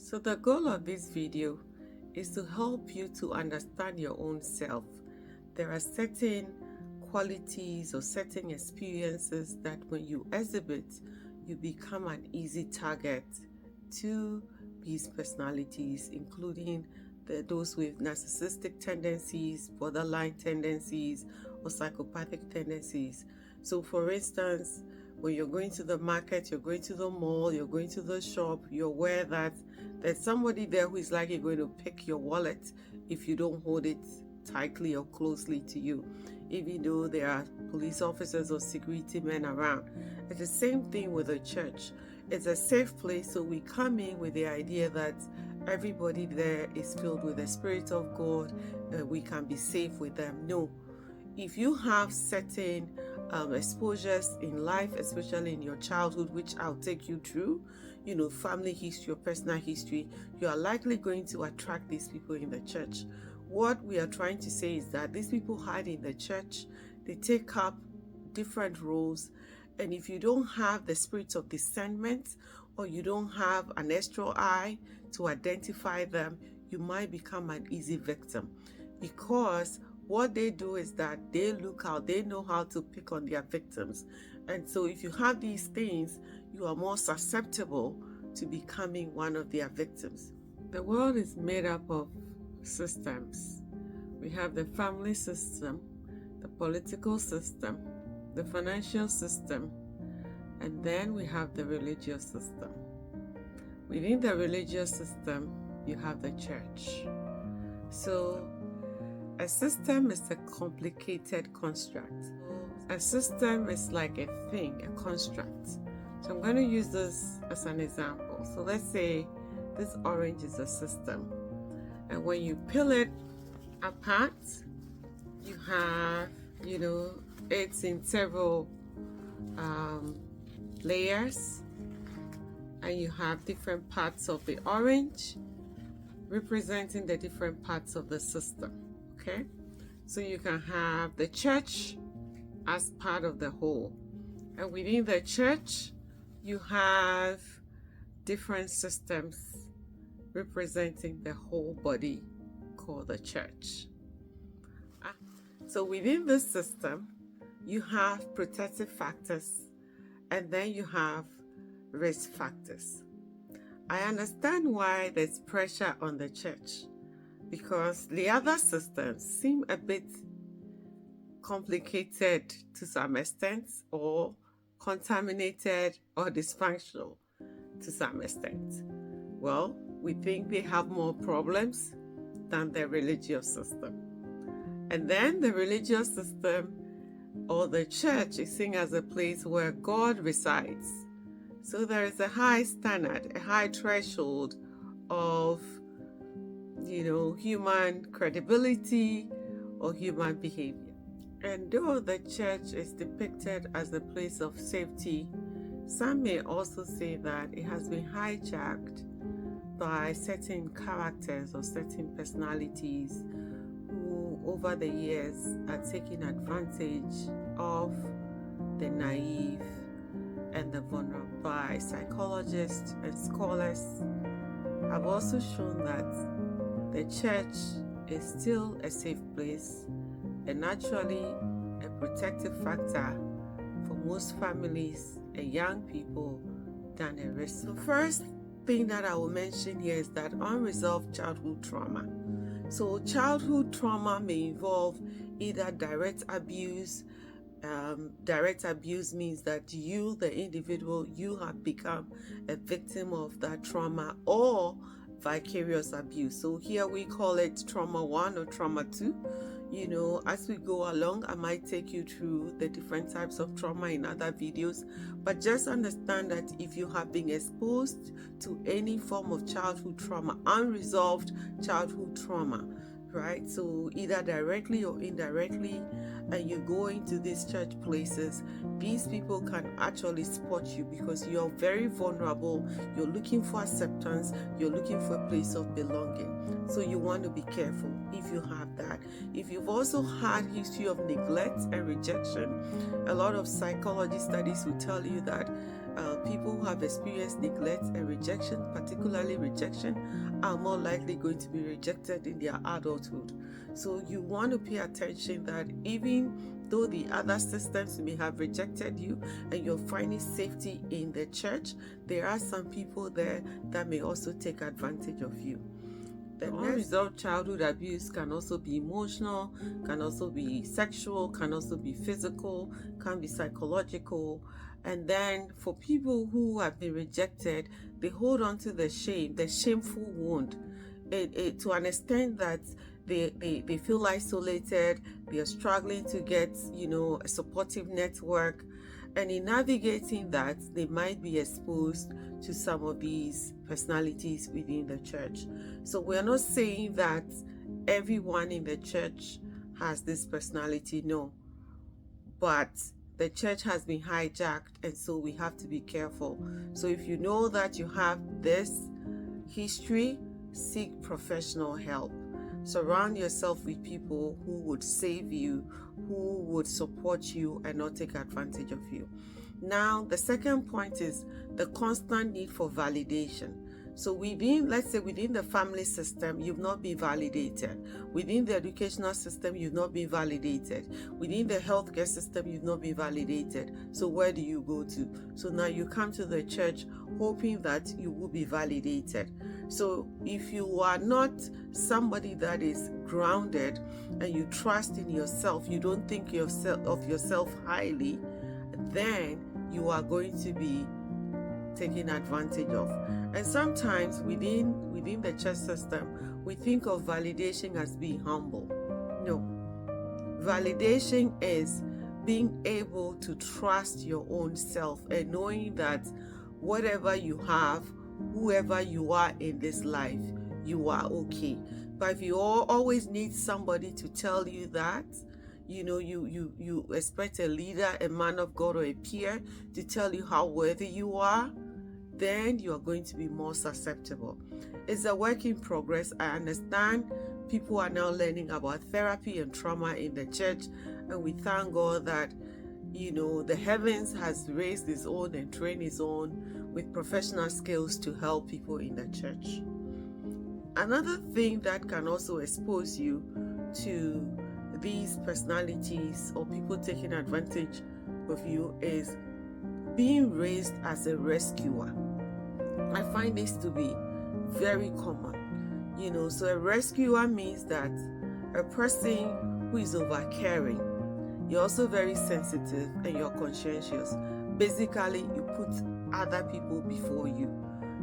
So the goal of this video is to help you to understand your own self. There are certain qualities or certain experiences that when you exhibit, you become an easy target to these personalities, including those with narcissistic tendencies, borderline tendencies, or psychopathic tendencies. So for instance, when you're going to the market, you're going to the mall, you're going to the shop, you're aware that there's somebody there who is likely going to pick your wallet if you don't hold it tightly or closely to you, even though there are police officers or security men around. It's the same thing with the church. It's a safe place, so we come in with the idea that everybody there is filled with the Spirit of God, we can be safe with them. No. If you have certain exposures in life, especially in your childhood, which I'll take you through, family history or personal history, you are likely going to attract these people in the church. What we are trying to say is that these people hide in the church, they take up different roles, and if you don't have the spirit of discernment or you don't have an extra eye to identify them, you might become an easy victim, because what they do is that they look out, they know how to pick on their victims. And so if you have these things, you are more susceptible to becoming one of their victims. The world is made up of systems. We have the family system, the political system, the financial system, and then we have the religious system. Within the religious system, you have the church. So a system is a complicated construct. A system is like a thing, a construct. So I'm going to use this as an example. So let's say this orange is a system. And when you peel it apart, you have, it's in several layers. And you have different parts of the orange representing the different parts of the system. Okay, so you can have the church as part of the whole, and within the church you have different systems representing the whole body called the church. So within this system you have protective factors, and then you have risk factors. I understand why there's pressure on the church, because the other systems seem a bit complicated to some extent, or contaminated or dysfunctional to some extent. Well, we think they have more problems than the religious system. And then the religious system or the church is seen as a place where God resides. So there is a high standard, a high threshold of human credibility or human behavior. And though the church is depicted as a place of safety, some may also say that it has been hijacked by certain characters or certain personalities who over the years are taking advantage of the naive and the vulnerable. By psychologists and scholars have also shown that the church is still a safe place and naturally a protective factor for most families and young people than a risk. The first thing that I will mention here is that unresolved childhood trauma. So childhood trauma may involve either direct abuse. Direct abuse means that you, the individual, you have become a victim of that trauma, or vicarious abuse. So here we call it trauma 1 or trauma 2. As we go along, I might take you through the different types of trauma in other videos, but just understand that if you have been exposed to any form of childhood trauma, unresolved childhood trauma, right? So either directly or indirectly, and you go into these church places, these people can actually spot you because you're very vulnerable. You're looking for acceptance. You're looking for a place of belonging. So you want to be careful if you have that. If you've also had history of neglect and rejection, a lot of psychology studies will tell you that people who have experienced neglect and rejection, particularly rejection, are more likely going to be rejected in their adulthood. So you want to pay attention that even though the other systems may have rejected you and you're finding safety in the church, there are some people there that may also take advantage of you. The unresolved childhood abuse can also be emotional, can also be sexual, can also be physical, can be psychological. And then for people who have been rejected, they hold on to the shame, the shameful wound, to an extent that they feel isolated, they are struggling to get, a supportive network. And in navigating that, they might be exposed to some of these personalities within the church. So we're not saying that everyone in the church has this personality, no. But the church has been hijacked, and so we have to be careful. So if you know that you have this history, seek professional help. Surround yourself with people who would save you, who would support you and not take advantage of you. Now, the second point is the constant need for validation. So let's say within the family system, you've not been validated. Within the educational system, you've not been validated. Within the healthcare system, you've not been validated. So where do you go to? So now you come to the church hoping that you will be validated. So if you are not somebody that is grounded and you trust in yourself, you don't think of yourself highly, then you are going to be taken advantage of. And sometimes within the church system, we think of validation as being humble. No. Validation is being able to trust your own self and knowing that whatever you have, whoever you are in this life, you are okay. But if you always need somebody to tell you that, you expect a leader, a man of God, or a peer to tell you how worthy you are, then you are going to be more susceptible. It's a work in progress. I understand people are now learning about therapy and trauma in the church, and we thank God that the heavens has raised its own and trained its own with professional skills to help people in the church. Another thing that can also expose you to these personalities or people taking advantage of you is being raised as a rescuer. I find this to be very common. So a rescuer means that a person who is over-caring. You're also very sensitive and you're conscientious. Basically, you put other people before you.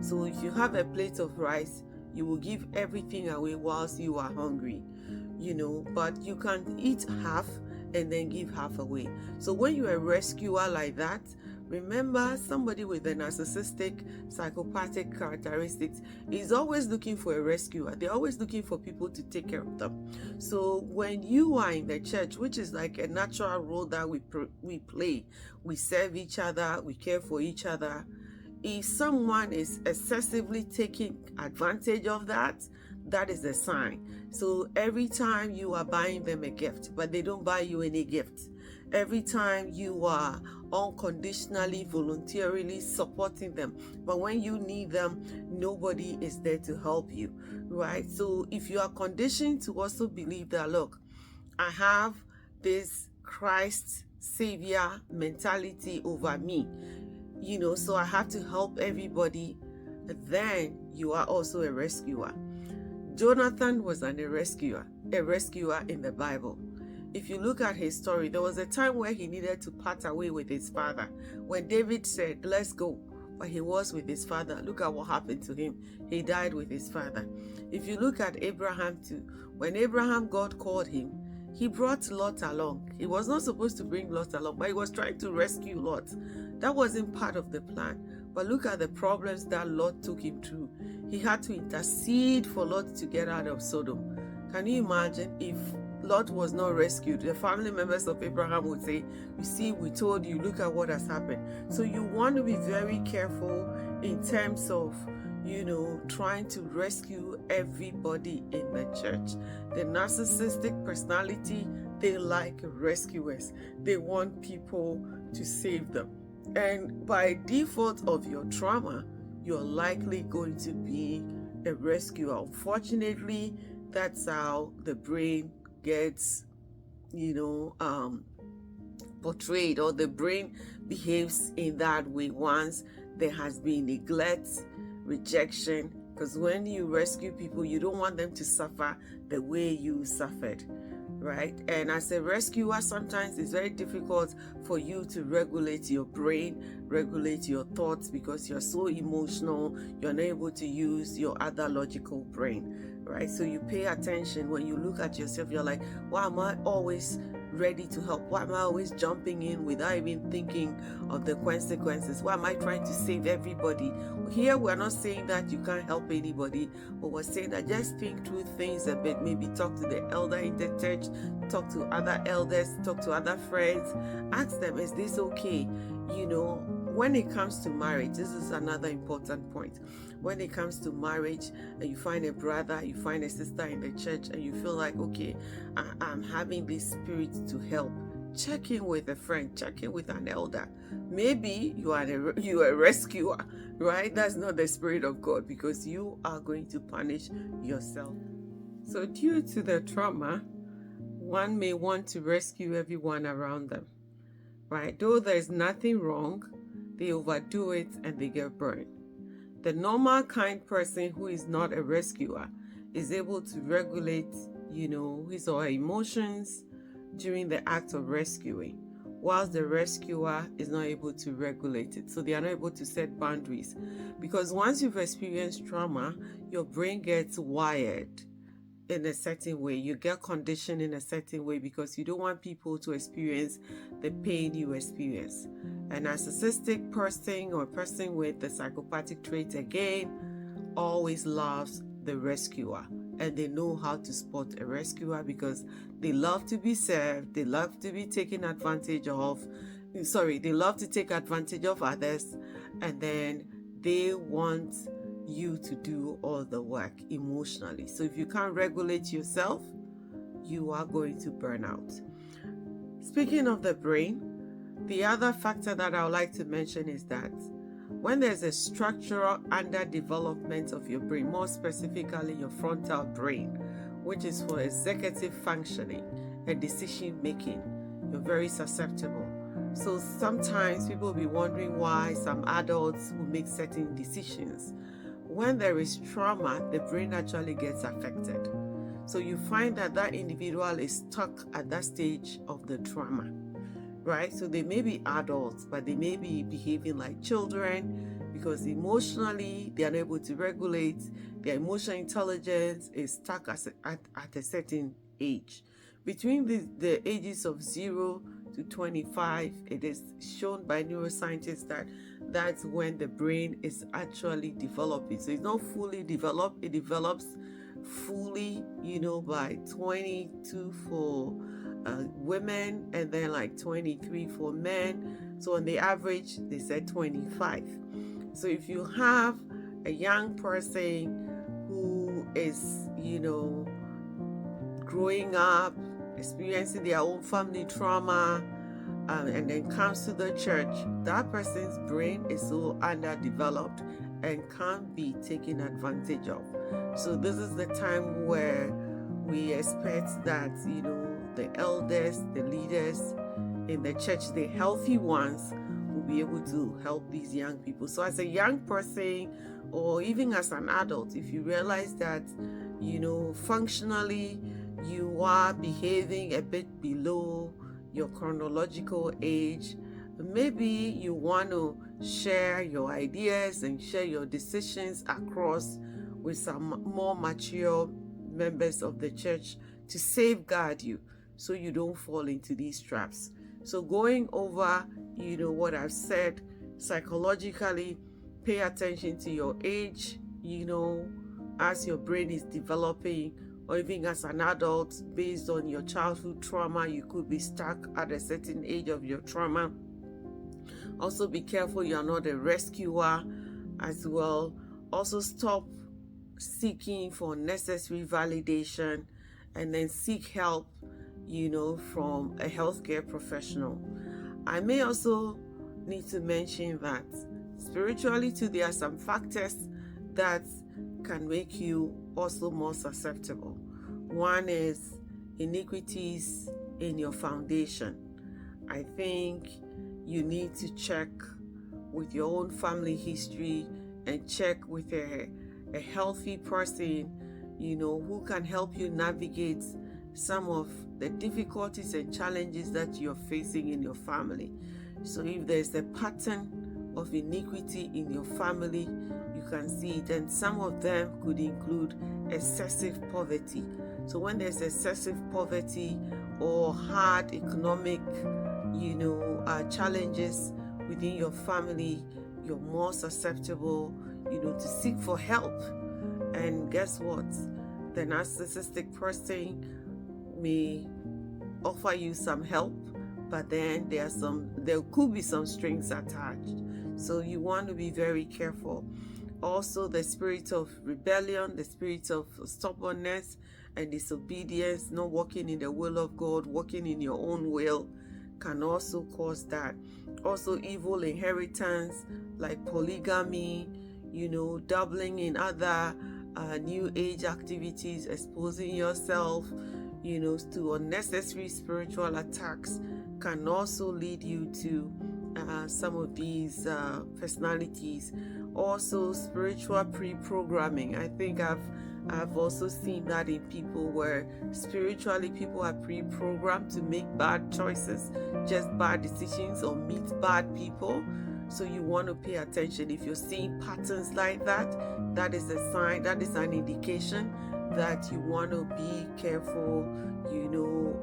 So if you have a plate of rice, you will give everything away whilst you are hungry, but you can eat half and then give half away. So when you're a rescuer like that, remember, somebody with a narcissistic, psychopathic characteristics is always looking for a rescuer. They're always looking for people to take care of them. So when you are in the church, which is like a natural role that we play, we serve each other, we care for each other. If someone is excessively taking advantage of that, that is a sign. So every time you are buying them a gift, but they don't buy you any gift. Every time you are unconditionally, voluntarily supporting them, but when you need them, nobody is there to help you, right? So if you are conditioned to also believe that, look, I have this Christ Savior mentality over me, so I have to help everybody, then you are also a rescuer. Jonathan was a rescuer in the Bible. If you look at his story, there was a time where he needed to part away with his father. When David said, let's go, but he was with his father, look at what happened to him. He died with his father. If you look at Abraham too, when God called him, he brought Lot along. He was not supposed to bring Lot along, but he was trying to rescue Lot. That wasn't part of the plan. But look at the problems that Lot took him through. He had to intercede for Lot to get out of Sodom. Can you imagine if Lot was not rescued? The family members of Abraham would say, you see, we told you, look at what has happened. So you want to be very careful in terms of, trying to rescue everybody in the church. The narcissistic personality, they like rescuers. They want people to save them. And by default of your trauma, you're likely going to be a rescuer. Unfortunately, that's how the brain gets, portrayed, or the brain behaves in that way once there has been neglect, rejection. Because when you rescue people, you don't want them to suffer the way you suffered, right? And as a rescuer, sometimes it's very difficult for you to regulate your brain, regulate your thoughts, because you're so emotional, you're not able to use your other logical brain, right? So you pay attention. When you look at yourself, you're like, why am I always ready to help? Why am I always jumping in without even thinking of the consequences? Why am I trying to save everybody? Here we're not saying that you can't help anybody, but we're saying that just think through things a bit. Maybe talk to the elder in the church, talk to other elders, talk to other friends, ask them, is this okay? When it comes to marriage, this is another important point. When it comes to marriage, and you find a brother, you find a sister in the church, and you feel like, okay, I'm having this spirit to help, check in with a friend, check in with an elder. Maybe you are a rescuer, right? That's not the spirit of God, because you are going to punish yourself. So due to the trauma, one may want to rescue everyone around them, right? Though there's nothing wrong, they overdo it and they get burned. The normal kind person who is not a rescuer is able to regulate, his or her emotions during the act of rescuing, whilst the rescuer is not able to regulate it. So they are not able to set boundaries, because once you've experienced trauma, your brain gets wired in a certain way. You get conditioned in a certain way because you don't want people to experience the pain you experience. A narcissistic person, or a person with the psychopathic trait, again, always loves the rescuer, and they know how to spot a rescuer because they love to be served, they love to be taken advantage of. They love to take advantage of others, and then they want you to do all the work emotionally. So if you can't regulate yourself, you are going to burn out. Speaking of the brain, the other factor that I would like to mention is that when there's a structural underdevelopment of your brain, more specifically your frontal brain, which is for executive functioning and decision making, you're very susceptible. So sometimes people will be wondering why some adults will make certain decisions. When there is trauma, the brain actually gets affected. So you find that individual is stuck at that stage of the trauma, right? So they may be adults, but they may be behaving like children because emotionally they are not able to regulate. Their emotional intelligence is stuck at a certain age. Between the ages of 0 to 25, it is shown by neuroscientists that that's when the brain is actually developing. So it's not fully developed. It develops fully, by 22 for women, and then like 23 for men. So on the average, they said 25. So if you have a young person who is, growing up, experiencing their own family trauma, and then comes to the church, that person's brain is so underdeveloped and can't be taken advantage of. So this is the time where we expect that, the elders, the leaders in the church, the healthy ones, will be able to help these young people. So as a young person, or even as an adult, if you realize that, functionally you are behaving a bit below your chronological age, maybe you want to share your ideas and share your decisions across with some more mature members of the church to safeguard you so you don't fall into these traps. So going over, what I've said, psychologically, pay attention to your age, as your brain is developing, or even as an adult, based on your childhood trauma, you could be stuck at a certain age of your trauma. Also be careful you are not a rescuer as well. Also stop seeking for necessary validation, and then seek help, from a healthcare professional. I may also need to mention that spiritually too, there are some factors that can make you also more susceptible. One is iniquities in your foundation. I think you need to check with your own family history and check with a healthy person, who can help you navigate some of the difficulties and challenges that you're facing in your family. So if there's a pattern of iniquity in your family, you can see it, and some of them could include excessive poverty. So when there's excessive poverty or hard economic, challenges within your family, you're more susceptible, to seek for help. And guess what? The narcissistic person may offer you some help, but then there could be some strings attached. So you want to be very careful. Also, the spirit of rebellion, the spirit of stubbornness and disobedience, not walking in the will of God, walking in your own will, can also cause that. Also, evil inheritance like polygamy, dabbling in other new age activities, exposing yourself, to unnecessary spiritual attacks can also lead you to some of these personalities. Also, spiritual pre-programming. I think I've also seen that in people where spiritually people are pre-programmed to make bad choices, just bad decisions, or meet bad people. So you want to pay attention. If you're seeing patterns like that, that is a sign, that is an indication that you want to be careful,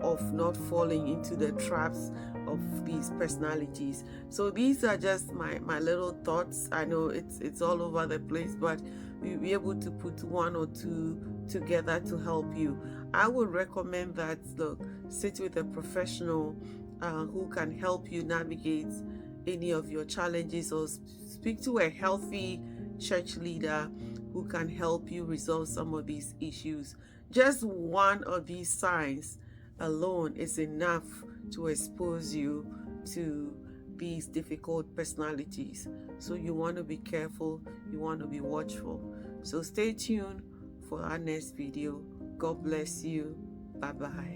of not falling into the traps of these personalities. So these are just my little thoughts. I know it's all over the place, but we'll be able to put one or two together to help you. I would recommend that, look, sit with a professional who can help you navigate any of your challenges, or speak to a healthy church leader who can help you resolve some of these issues. Just one of these signs alone is enough to expose you to these difficult personalities. So you want to be careful, you want to be watchful. So stay tuned for our next video. God bless you. Bye-bye.